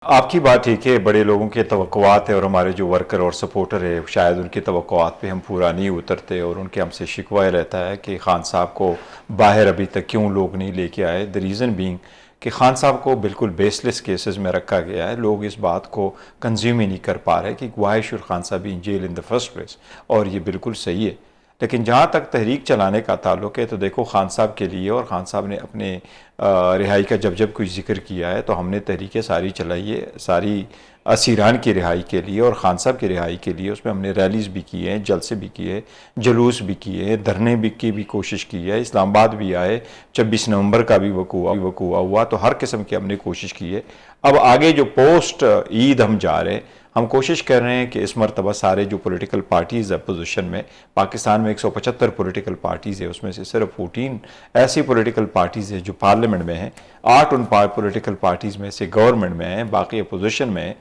आपकी बात ठीक है, बड़े लोगों के तवक्कुआत है और हमारे जो वर्कर और सपोर्टर है शायद उनकी तवक्कुआत पे हम पूरा नहीं उतरते और उनके हमसे शिकवा रहता है कि खान साहब को बाहर अभी तक क्यों लोग नहीं लेके आए। द रीज़न बीइंग कि खान साहब को बिल्कुल बेसलेस केसेस में रखा गया है। लोग इस बात को कंज्यूम ही नहीं कर पा रहे कि Y should Khan sahab in jail in the first place, और ये बिल्कुल सही है। लेकिन जहाँ तक तहरीक चलाने का ताल्लुक है तो देखो, खान साहब के लिए और खान साहब ने अपने रिहाई का जब जब कोई जिक्र किया है तो हमने तहरीकें सारी चलाई है, सारी असीरान की रिहाई के लिए और खान साहब की रिहाई के लिए। उसमें हमने रैलीज भी की हैं, जलसे भी किए, जुलूस भी किए, धरने भी की भी कोशिश की है, इस्लामाबाद भी आए, 26 नवंबर का भी वकूआ हुआ, तो हर किस्म की हमने कोशिश की है। अब आगे जो पोस्ट ईद हम जा रहे हैं, हम कोशिश कर रहे हैं कि इस मरतबा सारे जो पॉलिटिकल पार्टीज़ अपोजिशन में, पाकिस्तान में 175 पॉलिटिकल पार्टीज़ है, उसमें से सिर्फ 14 ऐसी पॉलिटिकल पार्टीज़ है जो पार्लियामेंट में हैं, 8 उन पॉलिटिकल पार्टीज़ में से गवर्नमेंट में हैं, बाकी अपोजिशन में हैं।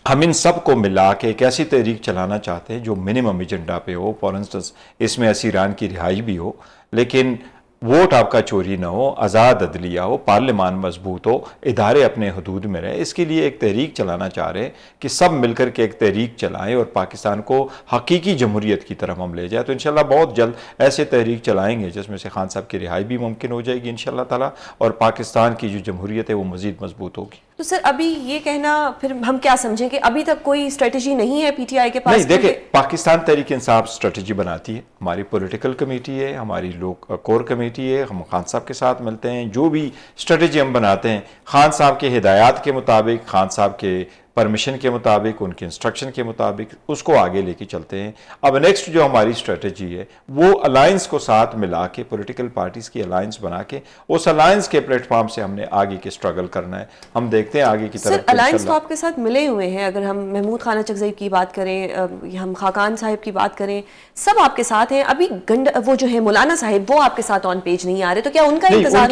हम इन सब को मिला के एक ऐसी तहरीक चलाना चाहते हैं जो मिनिमम एजेंडा पे हो। फॉर इंस्टेंस इसमें असीरान की रिहाई भी हो, लेकिन वोट आपका चोरी ना हो, आज़ाद अदलिया हो, पार्लियामान मजबूत हो, इदारे अपने हदूद में रहे। इसके लिए एक तहरीक चलाना चाह रहे हैं कि सब मिलकर के एक तहरीक चलाएं और पाकिस्तान को हकीकी जमहूरियत की तरफ हम ले जाए। तो इंशाल्लाह बहुत जल्द ऐसे तहरीक चलाएंगे जिसमें से खान साहब की रिहाई भी मुमकिन हो जाएगी इंशाल्लाह ताला, और पाकिस्तान की जो जमहूरियत है वो मज़ीद मजबूत होगी। तो सर अभी ये कहना फिर हम क्या समझें कि अभी तक कोई स्ट्रेटजी नहीं है पीटीआई के पास? नहीं, देखिए, पाकिस्तान तहरीक इंसाफ स्ट्रेटजी बनाती है, हमारी पॉलिटिकल कमेटी है, हमारी लोग कोर कमेटी है, हम खान साहब के साथ मिलते हैं। जो भी स्ट्रेटजी हम बनाते हैं खान साहब के हिदायत के मुताबिक, खान साहब के परमिशन के मुताबिक, उनके इंस्ट्रक्शन के मुताबिक उसको आगे लेके चलते हैं। अब नेक्स्ट जो हमारी स्ट्रेटजी है वो अलायंस को साथ मिला के, पॉलिटिकल पार्टीज़ की अलायंस बना के, उस अलायंस के प्लेटफॉर्म से हमने आगे के स्ट्रगल करना है। हम देखते हैं आगे की तरफ। अलायंस तो आपके साथ मिले हुए हैं, अगर हम महमूद खान चकज़ई की बात करें, हम खाकान साहिब की बात करें, सब आपके साथ हैं। अभी वो जो है मौलाना साहिब, वो आपके साथ ऑन पेज नहीं आ रहे, तो क्या उनका इंतजार?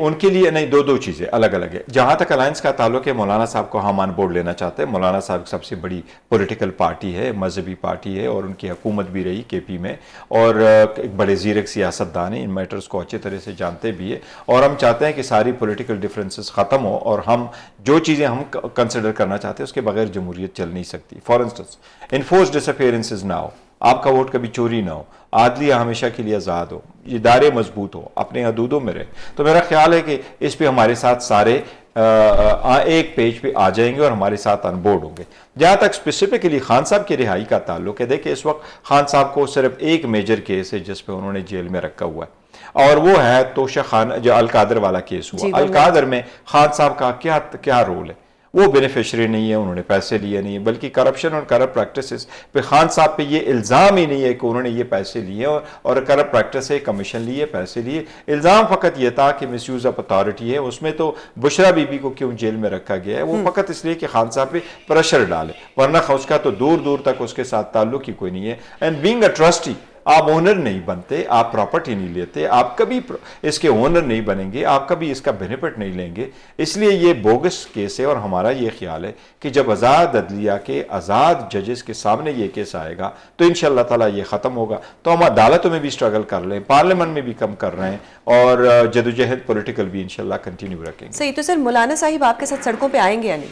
उनके लिए नहीं, दो चीज़ें अलग अलग है। जहां तक अलायंस का ताल्लुक है, मौलाना साहब को हम ऑन बोर्ड लेना चाहते हैं। मौलाना साहब सबसे बड़ी पॉलिटिकल पार्टी है, मजहबी पार्टी है, और उनकी हुकूमत भी रही केपी में, और एक बड़े ज़ीरक सियासतदान है, इन मैटर्स को अच्छी तरह से जानते भी है। और हम चाहते हैं कि सारी पॉलिटिकल डिफरेंसेस ख़त्म हो और हम जो चीज़ें हम कंसिडर करना चाहते हैं उसके बगैर जमहूरियत चल नहीं सकती। फॉर इंस्टेंस, इन्फोर्स डिसअपियरेंसेस ना हो, आपका वोट कभी चोरी ना हो, आदलिया हमेशा के लिए आज़ाद हो, इदारे मजबूत हो, अपने हदूदों में रहे। तो मेरा ख्याल है कि इस पे हमारे साथ सारे एक पेज पे आ जाएंगे और हमारे साथ अनबोर्ड होंगे। जहाँ तक स्पेसिफिकली खान साहब की रिहाई का ताल्लुक है, देखिए इस वक्त खान साहब को सिर्फ एक मेजर केस है जिस पे उन्होंने जेल में रखा हुआ है, और वो है तोशा खान, जो अलकादर वाला केस हुआ। अलकादर में खान साहब का क्या रोल है? वो बेनिफिशरी नहीं है, उन्होंने पैसे लिए नहीं है, बल्कि करप्शन और करप्ट प्रैक्टिसेस पे खान साहब पे ये इल्ज़ाम ही नहीं है कि उन्होंने ये पैसे लिए और करप्ट प्रैक्टिस है, कमीशन लिए, पैसे लिए। इल्ज़ाम फ़कत ये था कि मिसयूज़ ऑफ अथॉरिटी है। उसमें तो बुशरा बीबी को क्यों जेल में रखा गया है, वो फ़कत इसलिए कि खान साहब पे प्रेशर डाले, वरना उसका तो दूर दूर तक उसके साथ ताल्लुक ही कोई नहीं है। एंड बीइंग अ ट्रस्टी, आप ओनर नहीं बनते, आप प्रॉपर्टी नहीं लेते, आप कभी इसके ओनर नहीं बनेंगे, आप कभी इसका बेनिफिट नहीं लेंगे। इसलिए ये बोगस केस है, और हमारा ये ख्याल है कि जब आज़ाद अदलिया के आज़ाद जजेस के सामने ये केस आएगा तो इंशाअल्लाह ताला ये ख़त्म होगा। तो हम अदालतों में भी स्ट्रगल कर रहे हैं, पार्लियामेंट में भी कम कर रहे हैं, और जदोजहद पॉलिटिकल भी इंशाअल्लाह कंटिन्यू रखेंगे। सही। तो सर मौलाना साहिब आपके साथ सड़कों पर आएंगे या नहीं?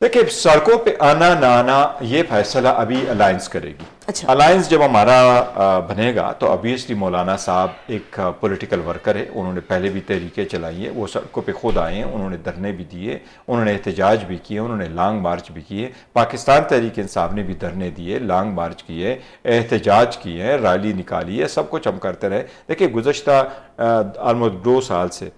देखिए, सड़कों पे आना ना आना ये फैसला अभी अलायंस करेगी। अच्छा। अलायंस जब हमारा बनेगा तो ऑब्वियसली मौलाना साहब एक पॉलिटिकल वर्कर है, उन्होंने पहले भी तहरीकें चलाई हैं, वो सड़कों पे खुद आए हैं, उन्होंने धरने भी दिए, उन्होंने एहतजाज भी किए, उन्होंने लॉन्ग मार्च भी किए। पाकिस्तान तहरीक इंसाफ ने भी धरने दिए, लॉन्ग मार्च किए, एहतजाज किए, रैली निकाली है, सब कुछ हम करते रहे। देखिए, गुज़श्ता ऑलमोस्ट 2 साल से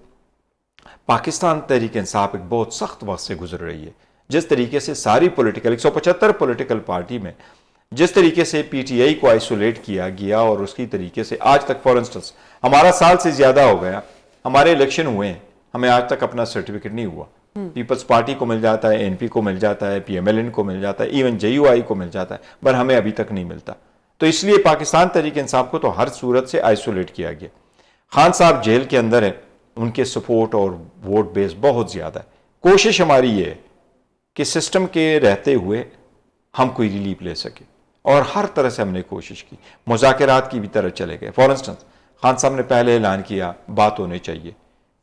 पाकिस्तान तहरीक इंसाफ एक बहुत सख्त वक्त से गुजर रही है। जिस तरीके से सारी पॉलिटिकल 175 पॉलिटिकल पार्टी में जिस तरीके से पीटीआई को आइसोलेट किया गया, और उसकी तरीके से आज तक, फॉर इंस्टेंस हमारा साल से ज़्यादा हो गया, हमारे इलेक्शन हुए हैं, हमें आज तक अपना सर्टिफिकेट नहीं हुआ। पीपल्स पार्टी को मिल जाता है, एनपी को मिल जाता है, पीएमएलएन को मिल जाता है, इवन जेयूआई को मिल जाता है, पर हमें अभी तक नहीं मिलता। तो इसलिए पाकिस्तान तहरीक इंसाफ को तो हर सूरत से आइसोलेट किया गया। खान साहब जेल के अंदर है, उनके सपोर्ट और वोट बेस बहुत ज़्यादा है। कोशिश हमारी ये है कि सिस्टम के रहते हुए हम कोई रिलीफ ले सके, और हर तरह से हमने कोशिश की, मुज़ाकरात की भी तरह चले गए। फॉर इंस्टेंस, खान साहब ने पहले ऐलान किया बात होनी चाहिए,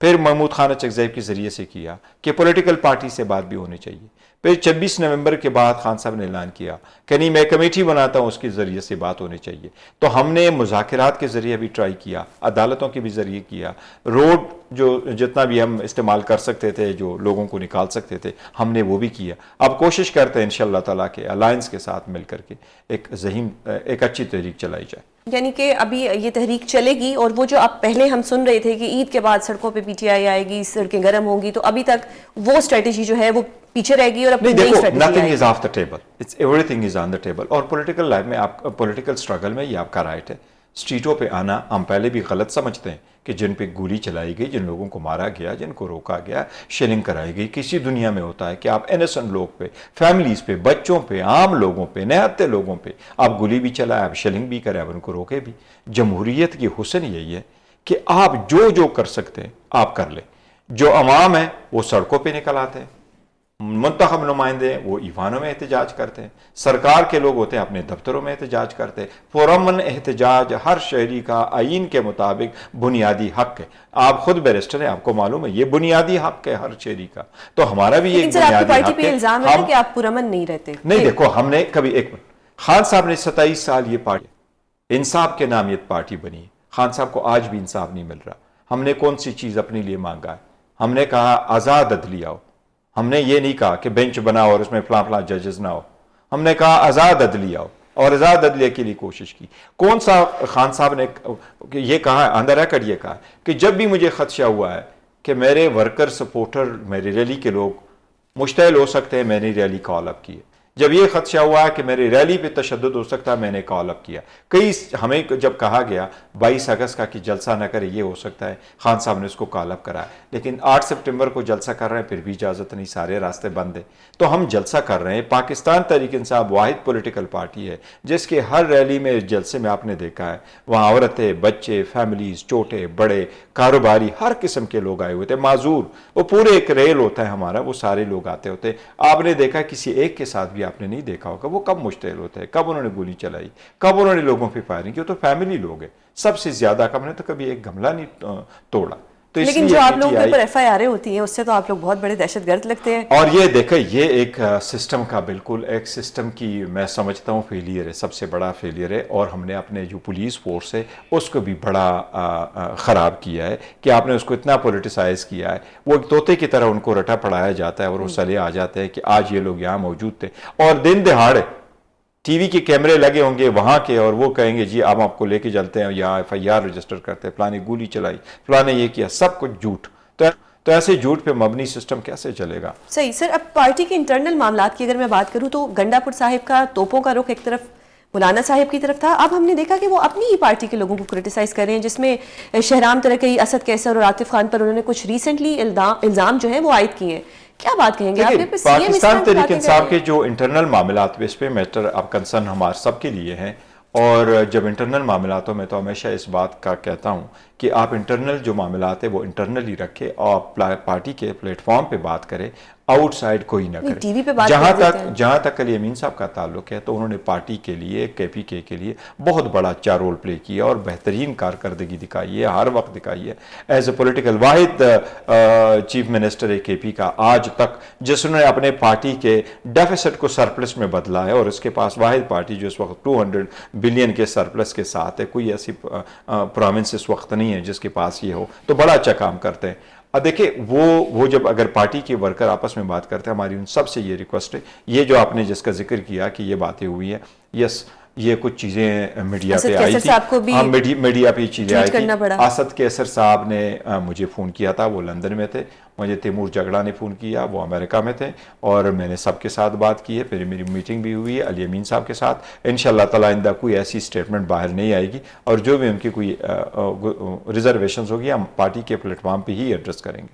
फिर महमूद खान चकज़ई के ज़रिए से किया कि पॉलिटिकल पार्टी से बात भी होनी चाहिए। फिर 26 नवंबर के बाद खान साहब ने ऐलान किया कि नहीं, मैं कमेटी बनाता हूँ, उसके ज़रिए से बात होनी चाहिए। तो हमने मुज़ाकरात के ज़रिए भी ट्राई किया, अदालतों के भी ज़रिए किया, रोड जो जितना भी हम इस्तेमाल कर सकते थे, जो लोगों को निकाल सकते थे, हमने वो भी किया। अब कोशिश करते हैं इंशाअल्लाह ताला के अलायंस के साथ मिल करके एक अच्छी तहरीक चलाई जाए। यानी कि अभी ये तहरीक चलेगी, और वो जो आप पहले हम सुन रहे थे कि ईद के बाद सड़कों पे पीटीआई आएगी, सड़कें गर्म होंगी, तो अभी तक वो स्ट्रेटेजी जो है वो पीछे रहेगी और अपनी नई स्ट्रेटेजी आएगी। Nothing is of the table, it's everything is on the table. और पॉलिटिकल लाइफ में, आप पॉलिटिकल स्ट्रगल में, ये आपका राइट है। स्ट्रीटों पे आना हम पहले भी गलत समझते हैं कि जिन पे गोली चलाई गई, जिन लोगों को मारा गया, जिनको रोका गया, शेलिंग कराई गई, किसी दुनिया में होता है कि आप इनोसेंट लोग पे, फैमिलीज पे, बच्चों पे, आम लोगों पे, निहत्ते लोगों पे आप गोली भी चलाए, आप शेलिंग भी करें, आप उनको रोके भी। जमहूरियत की हुस्न यही है कि आप जो जो कर सकते हैं आप कर लें। जो अवाम है वो सड़कों पर निकल आते हैं, मुंतखब नुमाइंदे वो ईवानों में एहतजाज करते हैं, सरकार के लोग होते हैं अपने दफ्तरों में एहतजाज करते हैं। पुरअमन एहतजाज हर शहरी का आईन के मुताबिक बुनियादी हक है। आप खुद बैरिस्टर हैं, आपको मालूम है ये बुनियादी हक है हर शहरी का। तो हमारा भी एक बुनियादी हक है। इल्जाम है कि आप पुरअमन नहीं रहते। नहीं, देखो, हमने कभी खान साहब ने 27 साल ये पार्टी इंसाफ के नाम ये पार्टी बनी। खान साहब को आज भी इंसाफ नहीं मिल रहा। हमने कौन सी चीज अपने लिए मांगा है? हमने कहा आजाद अदलिया हो। हमने ये नहीं कहा कि बेंच बनाओ और उसमें फलां फलां जजेस ना हो। हमने कहा आज़ाद अदलिया हो, और आज़ाद अदलिया के लिए कोशिश की। कौन सा खान साहब ने ये कहा है, अंदर आकर ये कहा कि जब भी मुझे खदशा हुआ है कि मेरे वर्कर सपोर्टर, मेरी रैली के लोग मुश्तैल हो सकते हैं, मैंने रैली कॉल अप की है। जब ये खदशा हुआ है कि मेरी रैली पे तशद्दुद हो सकता है, मैंने कॉल अप किया। हमें जब कहा गया 22 अगस्त का कि जलसा न करे, ये हो सकता है, खान साहब ने उसको कॉल अप कराया। लेकिन 8 सितंबर को जलसा कर रहे हैं, फिर भी इजाज़त नहीं, सारे रास्ते बंद हैं। तो हम जलसा कर रहे हैं। पाकिस्तान तहरीक इंसाफ वाहिद पॉलिटिकल पार्टी है जिसके हर रैली में, जलसे में आपने देखा है, वहाँ औरतें, बच्चे, फैमिलीज, छोटे बड़े, कारोबारी, हर किस्म के लोग आए हुए थे। माजूर, वो पूरे एक रेल होता है हमारा, वो सारे लोग आते होते। आपने देखा किसी एक के साथ भी आपने नहीं देखा होगा वो कब मुश्तैल होते हैं, कब उन्होंने गोली चलाई, कब उन्होंने लोगों पे फायरिंग की। तो फैमिली लोग हैं सबसे ज्यादा। कब ने तो कभी एक गमला नहीं तोड़ा। तो लेकिन जो आप लोगों के ऊपर FIR होती हैं उससे तो आप लोग बहुत बड़े दहशतगर्द लगते हैं। और ये देखें, ये एक सिस्टम का, बिल्कुल एक सिस्टम की मैं समझता हूँ फेलियर है, सबसे बड़ा फेलियर है। और हमने अपने जो पुलिस फोर्स है उसको भी बड़ा ख़राब किया है कि आपने उसको इतना पोलिटिसाइज किया है। वो एक तोते की तरह उनको रटा पढ़ाया जाता है और वो सले आ जाते हैं कि आज ये लोग यहाँ मौजूद थे, और दिन दहाड़े टीवी के कैमरे लगे होंगे वहाँ के, और वो कहेंगे जी अब आपको लेके चलते हैं, यहाँ FIR रजिस्टर करते हैं, फलाने गोली चलाई, फलाने ये किया, सब कुछ झूठ। तो ऐसे झूठ पे मबनी सिस्टम कैसे चलेगा? सही सर। अब पार्टी के इंटरनल मामलात की अगर मैं बात करूं तो गंडापुर साहिब का तोपों का रुख एक तरफ मौलाना साहिब की तरफ था। अब हमने देखा कि वो अपनी ही पार्टी के लोगों को क्रिटिसाइज कर रहे हैं, जिसमें शहराम तरक़ई, असद कैसर और आतिफ खान पर उन्होंने कुछ रिसेंटली इल्जाम जो है वो आयद किए हैं। क्या बात कहेंगे आप? पाकिस्तान तहरीक इंसाफ के जो इंटरनल मामलात पे, इस पे मैटर ऑफ कंसर्न हमारे सबके लिए हैं। और जब इंटरनल मामलातों में तो हमेशा इस बात का कहता हूँ कि आप इंटरनल जो मामलात है वो इंटरनली रखें और पार्टी के प्लेटफॉर्म पे बात करें, आउटसाइड कोई ना करे। टीवी पे बात जहां तक अली अमीन साहब का ताल्लुक है तो उन्होंने पार्टी के लिए, KPK के लिए बहुत बड़ा अच्छा रोल प्ले किया और बेहतरीन कारकर्दगी दिखाई है, हर वक्त दिखाई है। एज ए पोलिटिकल वाहिद चीफ मिनिस्टर है KP का आज तक जिसने अपने पार्टी के डेफिसिट को सरप्लस में बदला है, और इसके पास वाहिद पार्टी जो इस वक्त 200 बिलियन के सरप्लस के साथ है। कोई ऐसी प्रोविंस इस वक्त नहीं है जिसके पास ये हो, तो बड़ा अच्छा काम करते हैं। अब देखिए, वो जब अगर पार्टी के वर्कर आपस में बात करते हैं, हमारी उन सबसे ये रिक्वेस्ट है, ये जो आपने जिसका जिक्र किया कि ये बातें हुई हैं, यस, ये कुछ चीज़ें मीडिया पे आई थी। हाँ, मीडिया पे चीज़ें आई थी। असद कैसर साहब ने मुझे फ़ोन किया था, वो लंदन में थे। मुझे तैमूर जगड़ा ने फ़ोन किया, वो अमेरिका में थे, और मैंने सबके साथ बात की है। फिर मेरी मीटिंग भी हुई है अली अमीन साहब के साथ। इंशाअल्लाह ताला आइंदा कोई ऐसी स्टेटमेंट बाहर नहीं आएगी, और जो भी उनकी कोई रिजर्वेशंस होगी हम पार्टी के प्लेटफॉर्म पर ही एड्रेस करेंगे।